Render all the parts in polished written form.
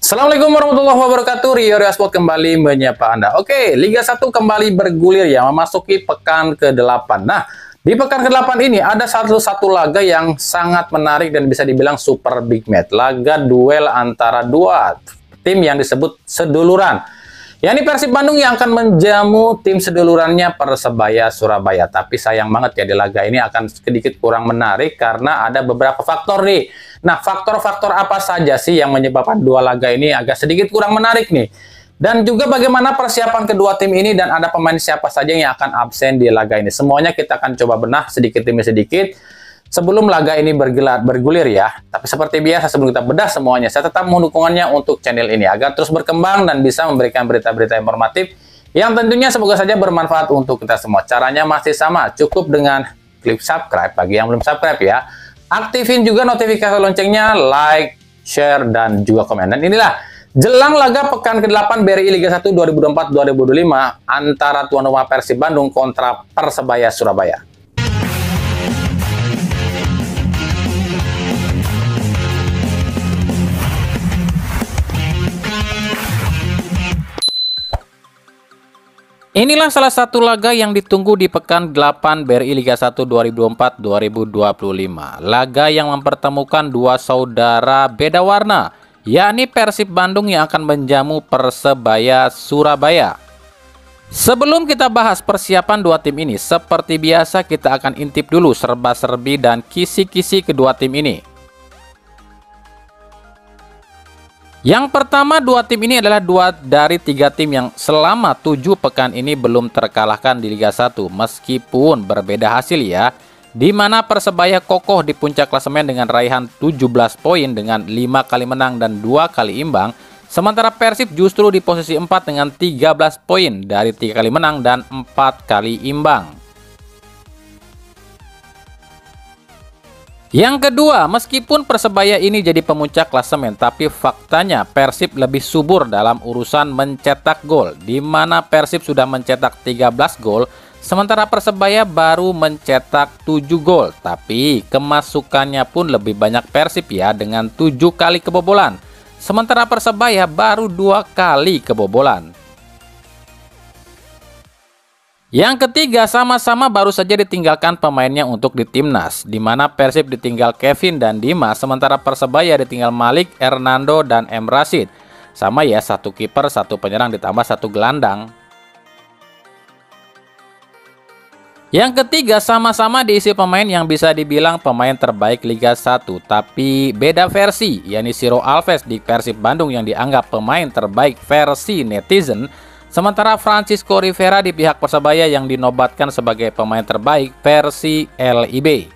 Assalamualaikum warahmatullahi wabarakatuh. Rio Sport kembali menyapa Anda. Oke, Liga 1 kembali bergulir ya, memasuki pekan ke-8. Nah, di pekan ke-8 ini ada satu laga yang sangat menarik dan bisa dibilang super big match. Laga duel antara dua tim yang disebut seduluran. Yakni Persib Bandung yang akan menjamu tim sedulurannya Persebaya Surabaya. Tapi sayang banget ya, di laga ini akan sedikit kurang menarik karena ada beberapa faktor nih. Nah, faktor-faktor apa saja sih yang menyebabkan dua laga ini agak sedikit kurang menarik nih? Dan juga bagaimana persiapan kedua tim ini dan ada pemain siapa saja yang akan absen di laga ini. Semuanya kita akan coba benah sedikit demi sedikit sebelum laga ini bergulir ya. Tapi seperti biasa sebelum kita bedah semuanya, saya tetap mohon dukungannya untuk channel ini agar terus berkembang dan bisa memberikan berita-berita informatif yang tentunya semoga saja bermanfaat untuk kita semua. Caranya masih sama, cukup dengan klik subscribe bagi yang belum subscribe ya. Aktifin juga notifikasi loncengnya, like, share, dan juga komen. Dan inilah jelang laga pekan ke-8 BRI Liga 1 2024-2025 antara tuan rumah Persib Bandung kontra Persebaya Surabaya. Inilah salah satu laga yang ditunggu di pekan 8 BRI Liga 1 2024-2025. Laga yang mempertemukan dua saudara beda warna, yakni Persib Bandung yang akan menjamu Persebaya Surabaya. Sebelum kita bahas persiapan dua tim ini, seperti biasa kita akan intip dulu serba-serbi dan kisi-kisi kedua tim ini. Yang pertama, dua tim ini adalah dua dari tiga tim yang selama 7 pekan ini belum terkalahkan di Liga 1. Meskipun berbeda hasil ya, di mana Persebaya kokoh di puncak klasemen dengan raihan 17 poin dengan 5 kali menang dan 2 kali imbang. Sementara Persib justru di posisi 4 dengan 13 poin dari 3 kali menang dan 4 kali imbang. Yang kedua, meskipun Persebaya ini jadi pemuncak klasemen, tapi faktanya Persib lebih subur dalam urusan mencetak gol, di mana Persib sudah mencetak 13 gol, sementara Persebaya baru mencetak 7 gol. Tapi kemasukannya pun lebih banyak Persib ya, dengan 7 kali kebobolan, sementara Persebaya baru 2 kali kebobolan. Yang ketiga, sama-sama baru saja ditinggalkan pemainnya untuk di timnas, di mana Persib ditinggal Kevin dan Dimas, sementara Persebaya ditinggal Malik, Hernando, dan M. Rashid. Sama ya, satu kiper, satu penyerang ditambah satu gelandang. Yang ketiga, sama-sama diisi pemain yang bisa dibilang pemain terbaik Liga 1, tapi beda versi, yakni Ciro Alves di Persib Bandung yang dianggap pemain terbaik versi netizen. Sementara Francisco Rivera di pihak Persebaya yang dinobatkan sebagai pemain terbaik versi LIB.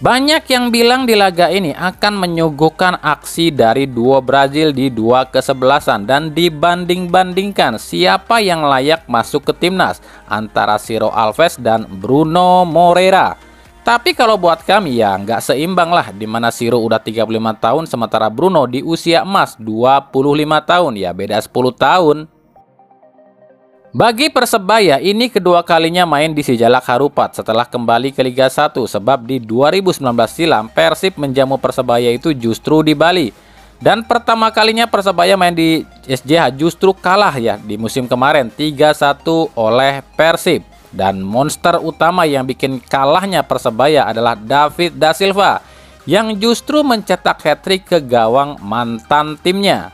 Banyak yang bilang di laga ini akan menyuguhkan aksi dari duo Brazil di dua kesebelasan dan dibanding-bandingkan siapa yang layak masuk ke timnas antara Ciro Alves dan Bruno Moreira. Tapi kalau buat kami ya nggak seimbang lah, dimana Ciro udah 35 tahun sementara Bruno di usia emas 25 tahun, ya beda 10 tahun. Bagi Persebaya ini kedua kalinya main di Sijalak Harupat setelah kembali ke Liga 1, sebab di 2019 silam Persib menjamu Persebaya itu justru di Bali. Dan pertama kalinya Persebaya main di SJH justru kalah ya di musim kemarin 3-1 oleh Persib. Dan monster utama yang bikin kalahnya Persebaya adalah David Da Silva yang justru mencetak hat-trick ke gawang mantan timnya.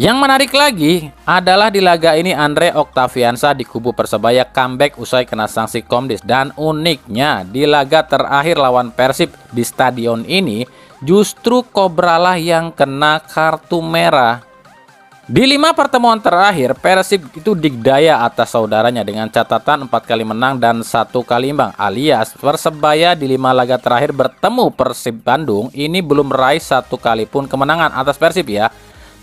Yang menarik lagi adalah di laga ini Andre Octaviansa di kubu Persebaya comeback usai kena sanksi Komdis. Dan uniknya di laga terakhir lawan Persib di stadion ini justru Kobralah yang kena kartu merah. Di 5 pertemuan terakhir, Persib itu digdaya atas saudaranya dengan catatan 4 kali menang dan 1 kali imbang. Alias Persebaya di 5 laga terakhir bertemu Persib Bandung ini belum meraih 1 kali pun kemenangan atas Persib ya.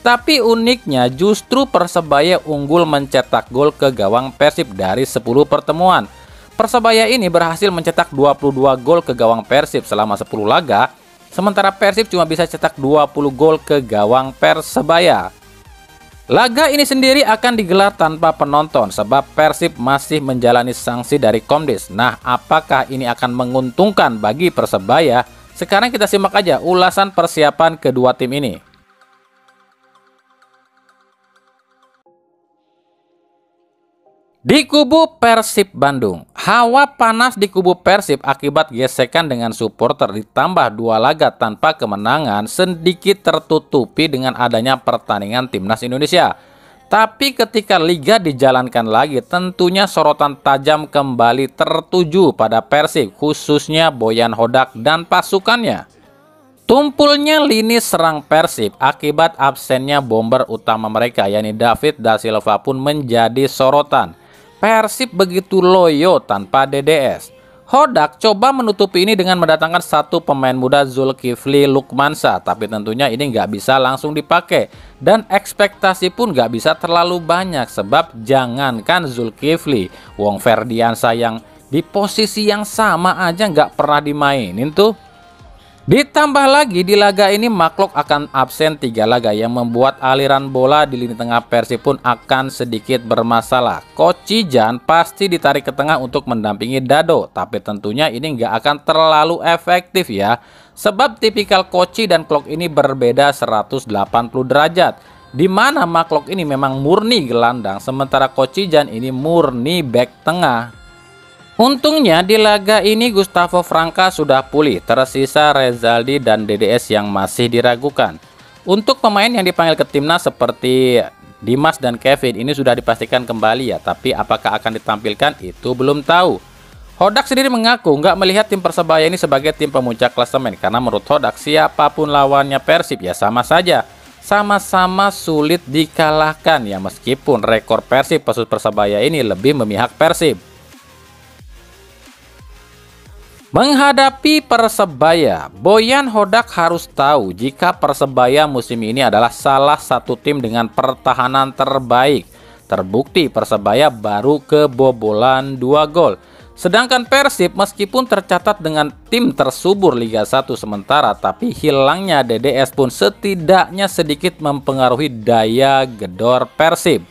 Tapi uniknya justru Persebaya unggul mencetak gol ke gawang Persib dari 10 pertemuan. Persebaya ini berhasil mencetak 22 gol ke gawang Persib selama 10 laga, sementara Persib cuma bisa cetak 20 gol ke gawang Persebaya. Laga ini sendiri akan digelar tanpa penonton sebab Persib masih menjalani sanksi dari Komdis. Nah, apakah ini akan menguntungkan bagi Persebaya? Sekarang kita simak aja ulasan persiapan kedua tim ini. Di kubu Persib Bandung, hawa panas di kubu Persib akibat gesekan dengan supporter ditambah 2 laga tanpa kemenangan sedikit tertutupi dengan adanya pertandingan Timnas Indonesia. Tapi ketika liga dijalankan lagi, tentunya sorotan tajam kembali tertuju pada Persib, khususnya Boyan Hodak dan pasukannya. Tumpulnya lini serang Persib akibat absennya bomber utama mereka, yakni David da Silva pun menjadi sorotan. Persib begitu loyo tanpa DDS. Hodak coba menutupi ini dengan mendatangkan satu pemain muda Zulkifli Lukmansyah, tapi tentunya ini nggak bisa langsung dipakai. Dan ekspektasi pun nggak bisa terlalu banyak, sebab jangankan Zulkifli, Wong Ferdiansyah yang di posisi yang sama aja nggak pernah dimainin tuh. Ditambah lagi di laga ini Maklok akan absen 3 laga yang membuat aliran bola di lini tengah Persib pun akan sedikit bermasalah. Coach Cijan pasti ditarik ke tengah untuk mendampingi Dado, tapi tentunya ini nggak akan terlalu efektif ya. Sebab tipikal Coach dan Klok ini berbeda 180 derajat. Di mana Maklok ini memang murni gelandang, sementara Coach Cijan ini murni back tengah. Untungnya di laga ini Gustavo Franca sudah pulih, tersisa Rezaldi dan DDS yang masih diragukan. Untuk pemain yang dipanggil ke timnas seperti Dimas dan Kevin ini sudah dipastikan kembali ya, tapi apakah akan ditampilkan itu belum tahu. Hodak sendiri mengaku nggak melihat tim Persebaya ini sebagai tim pemuncak klasemen, karena menurut Hodak siapapun lawannya Persib ya sama saja. Sama-sama sulit dikalahkan ya, meskipun rekor Persib versus Persebaya ini lebih memihak Persib. Menghadapi Persebaya, Boyan Hodak harus tahu jika Persebaya musim ini adalah salah satu tim dengan pertahanan terbaik. Terbukti Persebaya baru kebobolan 2 gol. Sedangkan Persib meskipun tercatat dengan tim tersubur Liga 1 sementara, tapi hilangnya DDS pun setidaknya sedikit mempengaruhi daya gedor Persib.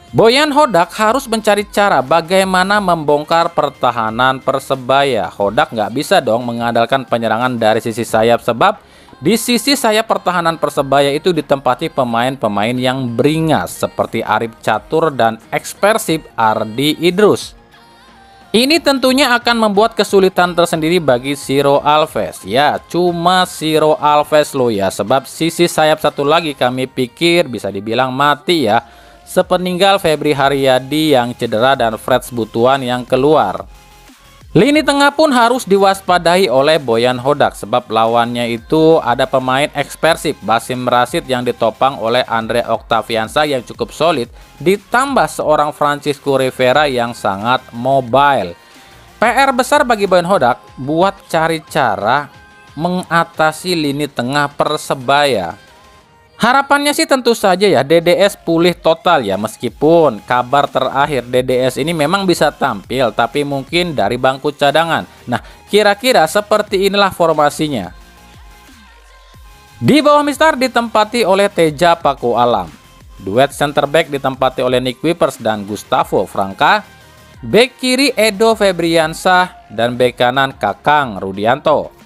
Boyan Hodak harus mencari cara bagaimana membongkar pertahanan Persebaya. Hodak nggak bisa dong mengandalkan penyerangan dari sisi sayap, sebab di sisi sayap pertahanan Persebaya itu ditempati pemain-pemain yang beringas seperti Arif Catur dan ex-Persib Ardi Idrus. Ini tentunya akan membuat kesulitan tersendiri bagi Ciro Alves. Ya, cuma Ciro Alves loh ya, sebab sisi sayap satu lagi kami pikir bisa dibilang mati ya. Sepeninggal Febri Haryadi yang cedera dan Freds Butuan yang keluar. Lini tengah pun harus diwaspadai oleh Boyan Hodak, sebab lawannya itu ada pemain ex-Persib Basim Rasid yang ditopang oleh Andre Octaviansa yang cukup solid, ditambah seorang Francisco Rivera yang sangat mobile. PR besar bagi Boyan Hodak buat cari cara mengatasi lini tengah Persebaya. Harapannya sih tentu saja ya DDS pulih total ya, meskipun kabar terakhir DDS ini memang bisa tampil tapi mungkin dari bangku cadangan. Nah, kira-kira seperti inilah formasinya. Di bawah Mister ditempati oleh Teja Paku Alam. Duet center back ditempati oleh Nick Wipers dan Gustavo Franca. Bek kiri Edo Febriansyah dan bek kanan Kakang Rudianto.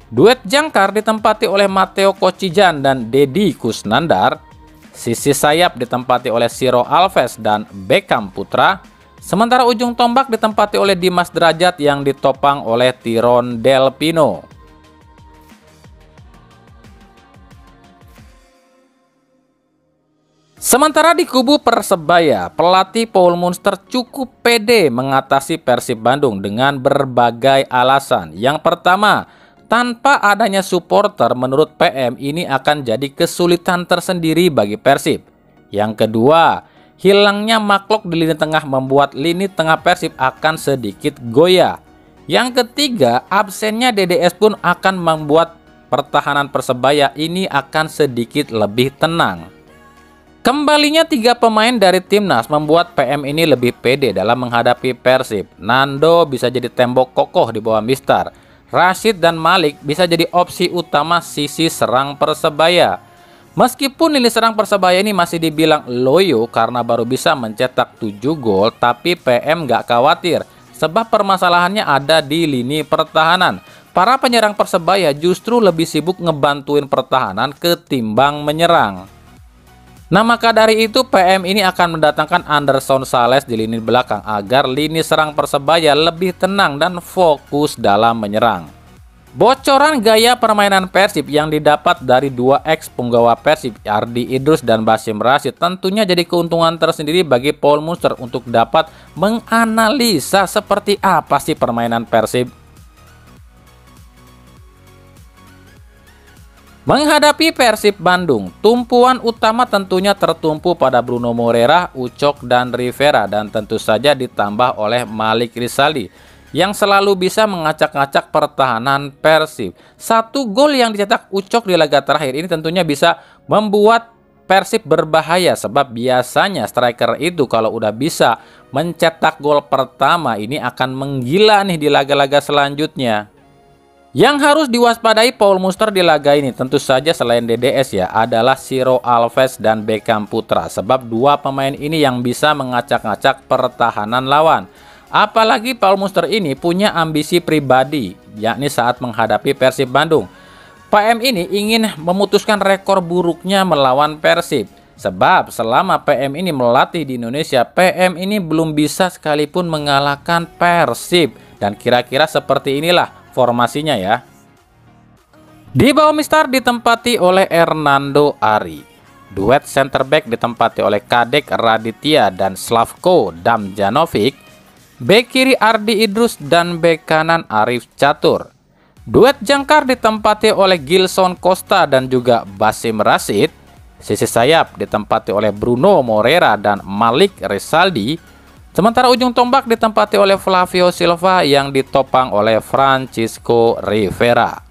Duet jangkar ditempati oleh Matteo Kocijan dan Dedi Kusnandar. Sisi sayap ditempati oleh Ciro Alves dan Beckham Putra. Sementara ujung tombak ditempati oleh Dimas Derajat yang ditopang oleh Tiron Del Pino. Sementara di kubu Persebaya, pelatih Paul Munster cukup pede mengatasi Persib Bandung dengan berbagai alasan. Yang pertama, tanpa adanya supporter menurut PM ini akan jadi kesulitan tersendiri bagi Persib. Yang kedua, hilangnya Maklok di lini tengah membuat lini tengah Persib akan sedikit goyah. Yang ketiga, absennya DDS pun akan membuat pertahanan Persebaya ini akan sedikit lebih tenang. Kembalinya 3 pemain dari timnas membuat PM ini lebih pede dalam menghadapi Persib. Nando bisa jadi tembok kokoh di bawah Mister. Rashid dan Malik bisa jadi opsi utama sisi serang Persebaya. Meskipun lini serang Persebaya ini masih dibilang loyo karena baru bisa mencetak 7 gol, tapi PM nggak khawatir sebab permasalahannya ada di lini pertahanan. para penyerang Persebaya justru lebih sibuk ngebantuin pertahanan ketimbang menyerang. Nah, maka dari itu PM ini akan mendatangkan Anderson Sales di lini belakang agar lini serang Persebaya lebih tenang dan fokus dalam menyerang. Bocoran gaya permainan Persib yang didapat dari dua ex punggawa Persib, Ardi Idrus dan Basim Rashid, tentunya jadi keuntungan tersendiri bagi Paul Munster untuk dapat menganalisa seperti apa sih permainan Persib. Menghadapi Persib Bandung, tumpuan utama tentunya tertumpu pada Bruno Moreira, Ucok, dan Rivera, dan tentu saja ditambah oleh Malik Rizaldi yang selalu bisa mengacak-ngacak pertahanan Persib. Satu gol yang dicetak Ucok di laga terakhir ini tentunya bisa membuat Persib berbahaya, sebab biasanya striker itu kalau udah bisa mencetak gol pertama ini akan menggila nih di laga-laga selanjutnya. Yang harus diwaspadai Paul Munster di laga ini tentu saja selain DDS ya adalah Ciro Alves dan Beckham Putra, sebab dua pemain ini yang bisa mengacak-ngacak pertahanan lawan. Apalagi Paul Munster ini punya ambisi pribadi, yakni saat menghadapi Persib Bandung. PM ini ingin memutuskan rekor buruknya melawan Persib, sebab selama PM ini melatih di Indonesia, PM ini belum bisa sekalipun mengalahkan Persib. Dan kira-kira seperti inilah formasinya ya. Di bawah Mister ditempati oleh Hernando Ari. Duet center back ditempati oleh Kadek Raditya dan Slavko Damjanovic. Bek kiri Ardi Idrus dan bek kanan Arif Catur. Duet jangkar ditempati oleh Gilson Costa dan juga Basim Rashid. Sisi sayap ditempati oleh Bruno Moreira dan Malik Rizaldi. Sementara ujung tombak ditempati oleh Flavio Silva yang ditopang oleh Francisco Rivera.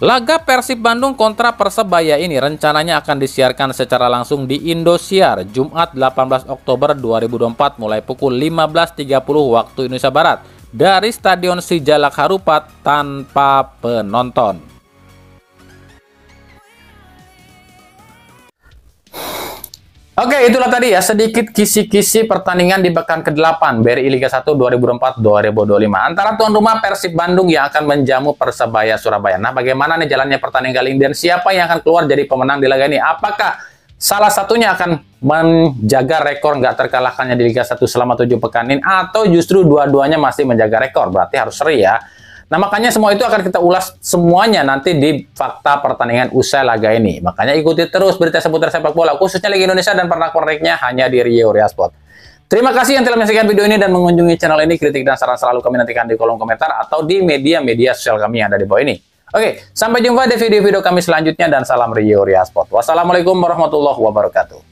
Laga Persib Bandung kontra Persebaya ini rencananya akan disiarkan secara langsung di Indosiar Jumat 18 Oktober 2024 mulai pukul 15.30 waktu Indonesia Barat dari Stadion Sijalak Harupat tanpa penonton. Oke, itulah tadi ya sedikit kisi-kisi pertandingan di pekan ke-8 BRI Liga 1 2024-2025 antara tuan rumah Persib Bandung yang akan menjamu Persebaya Surabaya. Nah, bagaimana nih jalannya pertandingan kali ini dan siapa yang akan keluar jadi pemenang di laga ini? Apakah salah satunya akan menjaga rekor nggak terkalahkannya di Liga 1 selama 7 pekan ini atau justru dua-duanya masih menjaga rekor? Berarti harus seri ya. Nah, makanya semua itu akan kita ulas semuanya nanti di fakta pertandingan usai laga ini. Makanya ikuti terus berita seputar sepak bola, khususnya Liga Indonesia dan pernak-perniknya hanya di Rio Ria Sport. Terima kasih yang telah menyaksikan video ini dan mengunjungi channel ini. Kritik dan saran selalu kami nantikan di kolom komentar atau di media-media sosial kami yang ada di bawah ini. Oke, sampai jumpa di video-video kami selanjutnya dan salam Rio Ria Sport. Wassalamualaikum warahmatullahi wabarakatuh.